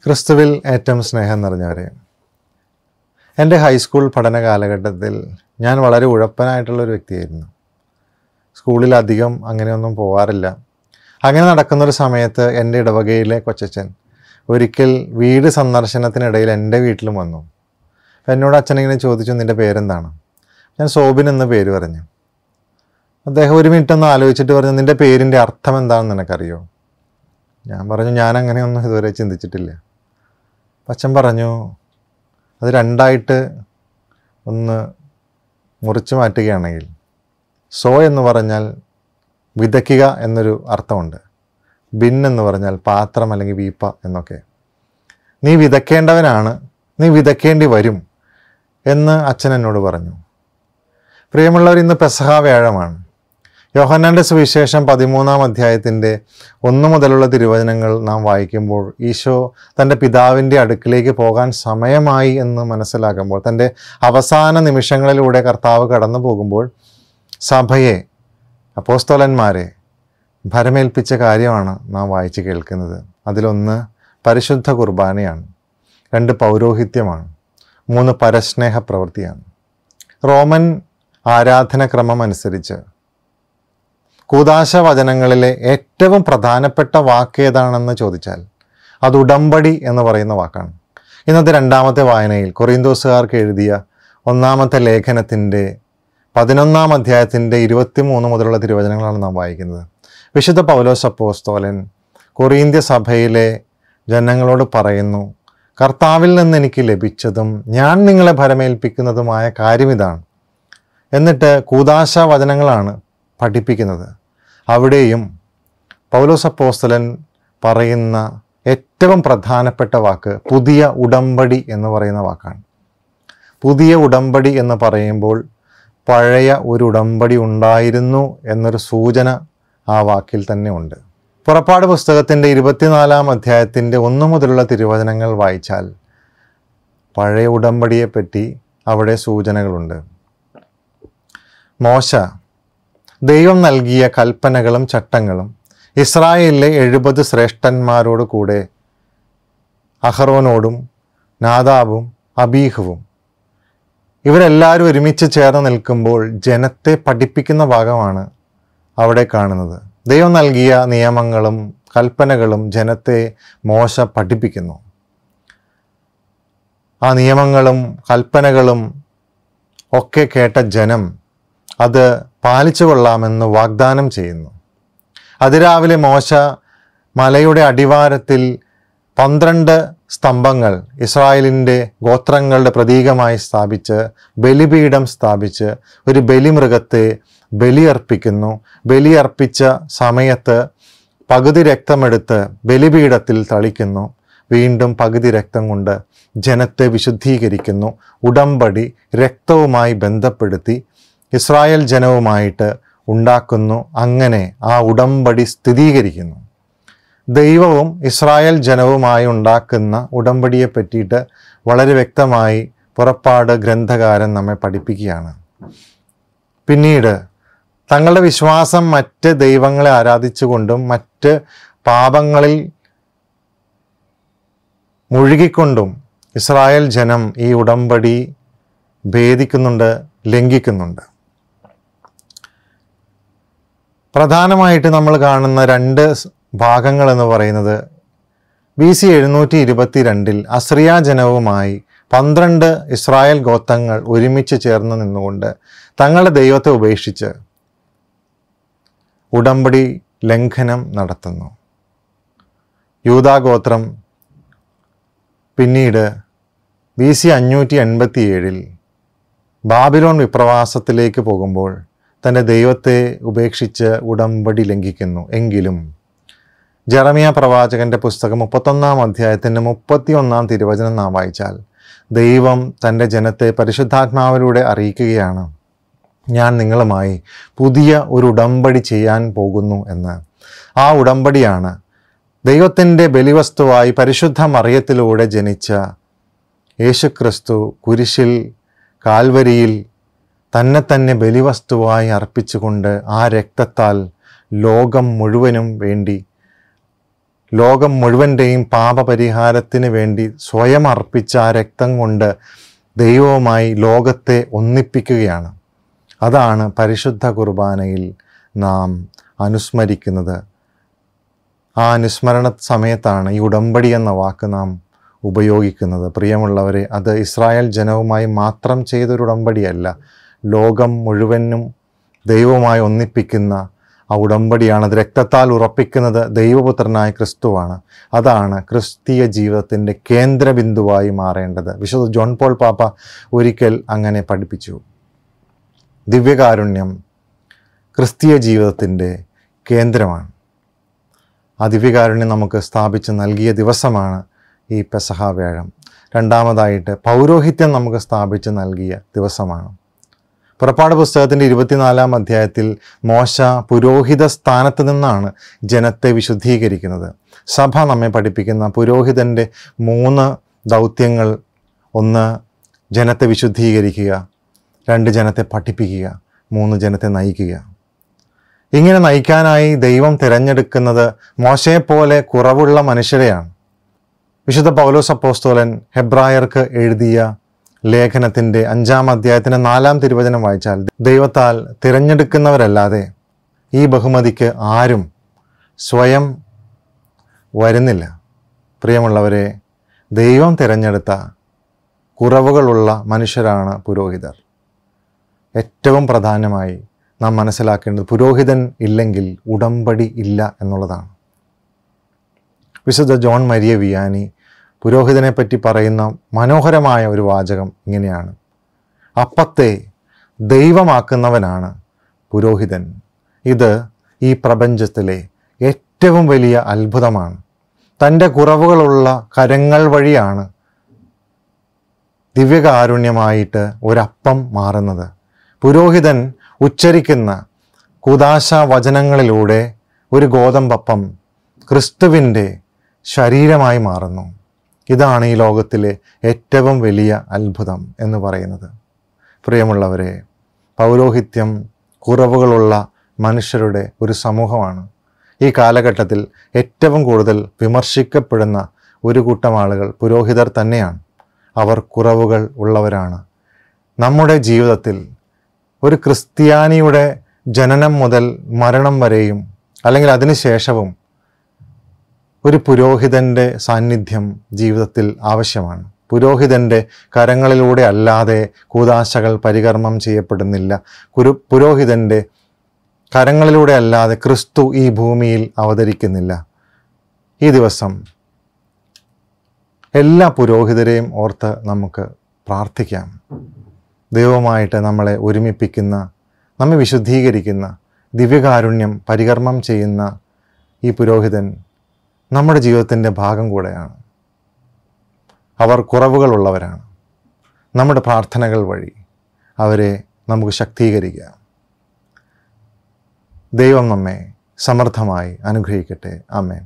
ക്രിസ്തുവിൽ ഏറ്റവും സ്നേഹം നിറഞ്ഞവരെ, എൻ്റെ ഹൈസ്കൂൾ പഠന കാലഘട്ടത്തിൽ ഞാൻ വളരെ ഉഴപ്പനായിട്ടുള്ളൊരു വ്യക്തിയായിരുന്നു. സ്കൂളിൽ അധികം അങ്ങനെയൊന്നും പോകാറില്ല. അങ്ങനെ നടക്കുന്നൊരു സമയത്ത് എൻ്റെ ഇടവകയിലെ കൊച്ചച്ഛൻ ഒരിക്കൽ വീട് സന്ദർശനത്തിനിടയിൽ എൻ്റെ വീട്ടിലും വന്നു. എന്നോട് അച്ഛനിങ്ങനെ ചോദിച്ചു, നിൻ്റെ പേരെന്താണ്? ഞാൻ സോബിൻ എന്ന പേര് പറഞ്ഞു. അദ്ദേഹം ഒരു മിനിറ്റ് ഒന്ന് ആലോചിച്ചിട്ട് പറഞ്ഞു, നിൻ്റെ പേരിൻ്റെ അർത്ഥം എന്താണെന്ന് നിനക്കറിയോ? ഞാൻ പറഞ്ഞു, ഞാൻ അങ്ങനെയൊന്നും ഇതുവരെ ചിന്തിച്ചിട്ടില്ല. അച്ഛൻ പറഞ്ഞു, അത് രണ്ടായിട്ട് ഒന്ന് മുറിച്ച് മാറ്റുകയാണെങ്കിൽ സോ എന്ന് പറഞ്ഞാൽ വിതയ്ക്കുക എന്നൊരു അർത്ഥമുണ്ട്, ബിൻ എന്ന് പറഞ്ഞാൽ പാത്രം അല്ലെങ്കിൽ വീപ്പ എന്നൊക്കെ. നീ വിതയ്ക്കേണ്ടവനാണ്, നീ വിതയ്ക്കേണ്ടി വരും എന്ന് അച്ഛൻ എന്നോട് പറഞ്ഞു. പ്രിയമുള്ളവർ, ഇന്ന് പെസഹ വ്യാഴമാണ്. യോഹന്നാൻ്റെ സുവിശേഷം 13-ാം അധ്യായത്തിൻ്റെ 1 മുതലുള്ള തിരുവചനങ്ങൾ നാം വായിക്കുമ്പോൾ ഈശോ തൻ്റെ പിതാവിൻ്റെ അടുക്കിലേക്ക് പോകാൻ സമയമായി എന്ന് മനസ്സിലാക്കുമ്പോൾ, തൻ്റെ അവസാന നിമിഷങ്ങളിലൂടെ കർത്താവ് കടന്നു പോകുമ്പോൾ സഭയെ, അപ്പോസ്തലന്മാരെ ഭരമേൽപ്പിച്ച കാര്യമാണ് നാം വായിച്ച് കേൾക്കുന്നത്. അതിലൊന്ന് പരിശുദ്ധ കുർബാനയാണ്, 2 പൗരോഹിത്യമാണ്, 3 പരസ്നേഹ പ്രവൃത്തിയാണ്. റോമൻ ആരാധനക്രമം അനുസരിച്ച് കൂദാശ വചനങ്ങളിലെ ഏറ്റവും പ്രധാനപ്പെട്ട വാക്ക് ഏതാണെന്ന് ചോദിച്ചാൽ അത് ഉടമ്പടി എന്ന് പറയുന്ന വാക്കാണ്. ഇന്നത്തെ 2ാമത്തെ വായനയിൽ കൊറിന്തോസുകാർക്ക് എഴുതിയ 1-ാമത്തെ ലേഖനത്തിൻ്റെ 11-ാം അധ്യായത്തിൻ്റെ 23 മുതലുള്ള തിരുവചനങ്ങളാണ് നാം വായിക്കുന്നത്. വിശുദ്ധ പൗലോസ് അപ്പോസ്തലൻ കൊറിന്ത്യ സഭയിലെ ജനങ്ങളോട് പറയുന്നു, കർത്താവിൽ നിന്ന് എനിക്ക് ലഭിച്ചതും ഞാൻ നിങ്ങളെ ഭരമേൽപ്പിക്കുന്നതുമായ കാര്യം ഇതാണ്. എന്നിട്ട് കൂദാശ വചനങ്ങളാണ് പഠിപ്പിക്കുന്നത്. അവിടെയും പൗലോസ് അപ്പോസ്തലൻ പറയുന്ന ഏറ്റവും പ്രധാനപ്പെട്ട വാക്ക് പുതിയ ഉടമ്പടി എന്ന് പറയുന്ന വാക്കാണ്. പുതിയ ഉടമ്പടി എന്ന് പറയുമ്പോൾ പഴയ ഒരു ഉടമ്പടി ഉണ്ടായിരുന്നു എന്നൊരു സൂചന ആ വാക്കിൽ തന്നെ ഉണ്ട്. പുറപ്പാട് പുസ്തകത്തിൻ്റെ 24-ാം അധ്യായത്തിൻ്റെ 1 മുതലുള്ള തിരുവചനങ്ങൾ വായിച്ചാൽ പഴയ ഉടമ്പടിയെപ്പറ്റി അവിടെ സൂചനകളുണ്ട്. മോശ ദൈവം നൽകിയ കൽപ്പനകളും ചട്ടങ്ങളും ഇസ്രായേലിലെ 70 ശ്രേഷ്ഠന്മാരോട് കൂടെ അഹറോനോടും നാദാബും അബീഹുവും ഇവരെല്ലാവരും ഒരുമിച്ച് ചേർന്ന് നിൽക്കുമ്പോൾ ജനത്തെ പഠിപ്പിക്കുന്ന ഭാഗമാണ് അവിടെ കാണുന്നത്. ദൈവം നൽകിയ നിയമങ്ങളും കൽപ്പനകളും ജനത്തെ മോശ പഠിപ്പിക്കുന്നു. ആ നിയമങ്ങളും കൽപ്പനകളും ഒക്കെ കേട്ട ജനം അത് പാലിച്ചു കൊള്ളാമെന്ന് വാഗ്ദാനം ചെയ്യുന്നു. അതിരാവിലെ മോശ മലയുടെ അടിവാരത്തിൽ 12 സ്തംഭങ്ങൾ ഇസ്രായേലിൻ്റെ ഗോത്രങ്ങളുടെ പ്രതീകമായി സ്ഥാപിച്ച് ബലിപീഠം സ്ഥാപിച്ച് ഒരു ബലിമൃഗത്തെ ബലിയർപ്പിക്കുന്നു. ബലിയർപ്പിച്ച സമയത്ത് പകുതി രക്തമെടുത്ത് ബലിപീഠത്തിൽ തളിക്കുന്നു. വീണ്ടും പകുതി രക്തം കൊണ്ട് ജനത്തെ വിശുദ്ധീകരിക്കുന്നു. ഉടമ്പടി രക്തവുമായി ബന്ധപ്പെടുത്തി ഇസ്രായേൽ ജനവുമായിട്ട് ഉണ്ടാക്കുന്നു. അങ്ങനെ ആ ഉടമ്പടി സ്ഥിരീകരിക്കുന്നു. ദൈവവും ഇസ്രായേൽ ജനവുമായി ഉണ്ടാക്കുന്ന ഉടമ്പടിയെ പറ്റിയിട്ട് വളരെ വ്യക്തമായി പുറപ്പാട് ഗ്രന്ഥകാരൻ നമ്മെ പഠിപ്പിക്കുകയാണ്. പിന്നീട് തങ്ങളുടെ വിശ്വാസം മറ്റ് ദൈവങ്ങളെ ആരാധിച്ചുകൊണ്ടും മറ്റ് പാപങ്ങളിൽ മുഴുകിക്കൊണ്ടും ഇസ്രായേൽ ജനം ഈ ഉടമ്പടി ഭേദിക്കുന്നുണ്ട്, ലംഘിക്കുന്നുണ്ട്. പ്രധാനമായിട്ട് നമ്മൾ കാണുന്ന 2 ഭാഗങ്ങൾ എന്ന് പറയുന്നത് BC 722 അസ്രിയ ജനവുമായി 12 ഇസ്രായേൽ ഗോത്രങ്ങൾ ഒരുമിച്ച് ചേർന്ന് നിന്നുകൊണ്ട് തങ്ങളുടെ ദൈവത്തെ ഉപേക്ഷിച്ച് ഉടമ്പടി ലംഘനം നടത്തുന്നു. യൂദാഗോത്രം പിന്നീട് BC 587 ബാബിലോൺ വിപ്രവാസത്തിലേക്ക് പോകുമ്പോൾ തൻ്റെ ദൈവത്തെ ഉപേക്ഷിച്ച് ഉടമ്പടി ലംഘിക്കുന്നു. എങ്കിലും ജെറമിയ പ്രവാചകൻ്റെ പുസ്തകം 31-ാം അധ്യായത്തിൻ്റെ 31-ാം തിരുവചനം നാം വായിച്ചാൽ ദൈവം തൻ്റെ ജനത്തെ പരിശുദ്ധാത്മാവിലൂടെ അറിയിക്കുകയാണ്, ഞാൻ നിങ്ങളുമായി പുതിയ ഒരു ഉടമ്പടി ചെയ്യാൻ പോകുന്നു എന്ന്. ആ ഉടമ്പടിയാണ് ദൈവത്തിൻ്റെ ബലിവസ്തുവായി പരിശുദ്ധ മറിയത്തിലൂടെ ജനിച്ച യേശുക്രിസ്തു കുരിശിൽ കാൽവരിയിൽ തന്നെ ബലിവസ്തുവായി അർപ്പിച്ചുകൊണ്ട് ആ രക്തത്താൽ ലോകം മുഴുവനും വേണ്ടി ലോകം മുഴുവൻ്റെയും പാപപരിഹാരത്തിന് വേണ്ടി സ്വയം അർപ്പിച്ച ആ രക്തം കൊണ്ട് ദൈവവുമായി ലോകത്തെ ഒന്നിപ്പിക്കുകയാണ്. അതാണ് പരിശുദ്ധ കുർബാനയിൽ നാം അനുസ്മരിക്കുന്നത്. ആ അനുസ്മരണ സമയത്താണ് ഈ ഉടമ്പടി എന്ന വാക്ക് നാം ഉപയോഗിക്കുന്നത്. പ്രിയമുള്ളവരെ, അത് ഇസ്രായേൽ ജനവുമായി മാത്രം ചെയ്തൊരു ഉടമ്പടിയല്ല, ലോകം മുഴുവനും ദൈവവുമായി ഒന്നിപ്പിക്കുന്ന ആ ഉടമ്പടിയാണ്. അത് രക്തത്താൽ ഉറപ്പിക്കുന്നത് ദൈവപുത്രനായ ക്രിസ്തുവാണ്. അതാണ് ക്രിസ്തീയ ജീവിതത്തിൻ്റെ കേന്ദ്രബിന്ദുവായി മാറേണ്ടത്. വിശുദ്ധ ജോൺ പോൾ പാപ്പ ഒരിക്കൽ അങ്ങനെ പഠിപ്പിച്ചു. ദിവ്യകാരുണ്യം ക്രിസ്തീയ ജീവിതത്തിൻ്റെ കേന്ദ്രമാണ്. ആ ദിവ്യകാരുണ്യം നമുക്ക് സ്ഥാപിച്ച് നൽകിയ ദിവസമാണ് ഈ പെസഹ വ്യാഴം. രണ്ടാമതായിട്ട് പൗരോഹിത്യം നമുക്ക് സ്ഥാപിച്ച് നൽകിയ ദിവസമാണ്. പുറപ്പാട് പുസ്തകത്തിൻ്റെ 24-ാം അധ്യായത്തിൽ മോശ പുരോഹിത സ്ഥാനത്ത് നിന്നാണ് ജനത്തെ വിശുദ്ധീകരിക്കുന്നത്. സഭ നമ്മെ പഠിപ്പിക്കുന്ന പുരോഹിതൻ്റെ 3 ദൗത്യങ്ങൾ: 1 ജനത്തെ വിശുദ്ധീകരിക്കുക, 2 ജനത്തെ പഠിപ്പിക്കുക, 3 ജനത്തെ നയിക്കുക. ഇങ്ങനെ നയിക്കാനായി ദൈവം തിരഞ്ഞെടുക്കുന്നത് മോശയെപ്പോലെ കുറവുള്ള മനുഷ്യരെയാണ്. വിശുദ്ധ പൗലോസ് അപ്പോസ്തലൻ ഹെബ്രായർക്ക് എഴുതിയ ലേഖനത്തിൻ്റെ 5-ാം അധ്യായത്തിൻ്റെ 4-ാം തിരുവചനം വായിച്ചാൽ, ദൈവത്താൽ തിരഞ്ഞെടുക്കുന്നവരല്ലാതെ ഈ ബഹുമതിക്ക് ആരും സ്വയം വരുന്നില്ല. പ്രിയമുള്ളവരെ, ദൈവം തിരഞ്ഞെടുത്ത കുറവുകളുള്ള മനുഷ്യരാണ് പുരോഹിതർ. ഏറ്റവും പ്രധാനമായി നാം മനസ്സിലാക്കേണ്ടത് പുരോഹിതൻ ഇല്ലെങ്കിൽ ഉടമ്പടി ഇല്ല എന്നുള്ളതാണ്. വിശുദ്ധ ജോൺ മരിയ വിയാനി പുരോഹിതനെ പറ്റി പറയുന്ന മനോഹരമായ ഒരു വാചകം ഇങ്ങനെയാണ്: അപ്പത്തെ ദൈവമാക്കുന്നവനാണ് പുരോഹിതൻ. ഇത് ഈ പ്രപഞ്ചത്തിലെ ഏറ്റവും വലിയ അത്ഭുതമാണ്. തൻ്റെ കുറവുകളുള്ള കരങ്ങൾ വഴിയാണ് ദിവ്യകാരുണ്യമായിട്ട് ഒരപ്പം മാറുന്നത്. പുരോഹിതൻ ഉച്ചരിക്കുന്ന കൂദാശ വചനങ്ങളിലൂടെ ഒരു ഗോതമ്പപ്പം ക്രിസ്തുവിൻ്റെ ശരീരമായി മാറുന്നു. ഇതാണ് ഈ ലോകത്തിലെ ഏറ്റവും വലിയ അത്ഭുതം എന്ന് പറയുന്നത്. പ്രിയമുള്ളവരെ, പൗരോഹിത്യം കുറവുകളുള്ള മനുഷ്യരുടെ ഒരു സമൂഹമാണ്. ഈ കാലഘട്ടത്തിൽ ഏറ്റവും കൂടുതൽ വിമർശിക്കപ്പെടുന്ന ഒരു കൂട്ടം ആളുകൾ പുരോഹിതർ തന്നെയാണ്. അവർ കുറവുകൾ ഉള്ളവരാണ്. നമ്മുടെ ജീവിതത്തിൽ ഒരു ക്രിസ്ത്യാനിയുടെ ജനനം മുതൽ മരണം വരെയും അല്ലെങ്കിൽ അതിനുശേഷവും ഒരു പുരോഹിതൻ്റെ സാന്നിധ്യം ജീവിതത്തിൽ ആവശ്യമാണ്. പുരോഹിതൻ്റെ കരങ്ങളിലൂടെ അല്ലാതെ കൂദാശകൾ പരികർമ്മം ചെയ്യപ്പെടുന്നില്ല. പുരോഹിതൻ്റെ കരങ്ങളിലൂടെ അല്ലാതെ ക്രിസ്തു ഈ ഭൂമിയിൽ അവതരിക്കുന്നില്ല. ഈ ദിവസം എല്ലാ പുരോഹിതരെയും ഓർത്ത് നമുക്ക് പ്രാർത്ഥിക്കാം. ദൈവമായിട്ട് നമ്മളെ ഒരുമിപ്പിക്കുന്ന, നമ്മെ വിശുദ്ധീകരിക്കുന്ന, ദിവ്യകാരുണ്യം പരികർമ്മം ചെയ്യുന്ന ഈ പുരോഹിതൻ നമ്മുടെ ജീവിതത്തിൻ്റെ ഭാഗം കൂടെയാണ്. അവർ കുറവുകളുള്ളവരാണ്. നമ്മുടെ പ്രാർത്ഥനകൾ വഴി അവരെ നമുക്ക് ശക്തീകരിക്കാം. ദൈവം നമ്മെ സമൃദ്ധമായി അനുഗ്രഹിക്കട്ടെ. ആമേൻ.